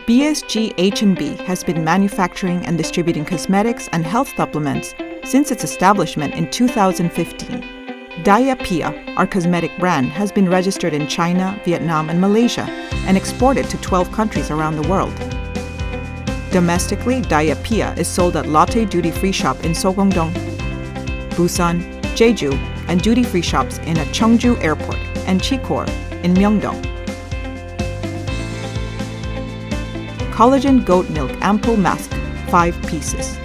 BSG H&B has been manufacturing and distributing cosmetics and health supplements since its establishment in 2015. Diapia, our cosmetic brand, has been registered in China, Vietnam, and Malaysia and exported to 12 countries around the world. Domestically, Diapia is sold at Lotte Duty Free Shop in Sogongdong, Busan, Jeju, and duty-free shops in at Cheongju Airport and Chikor in Myeongdong. Collagen Goat Milk Ampoule Mask, 5 pieces.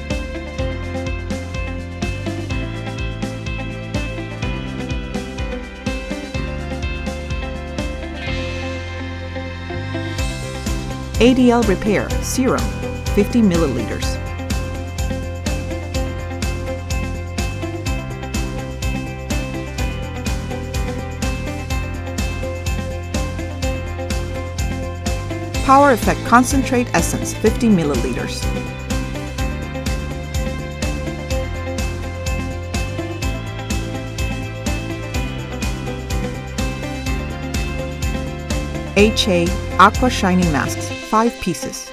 ADL Repair Serum, 50 milliliters. Power Effect Concentrate Essence, 50 milliliters. HA Aqua Shiny Masks, 5 pieces.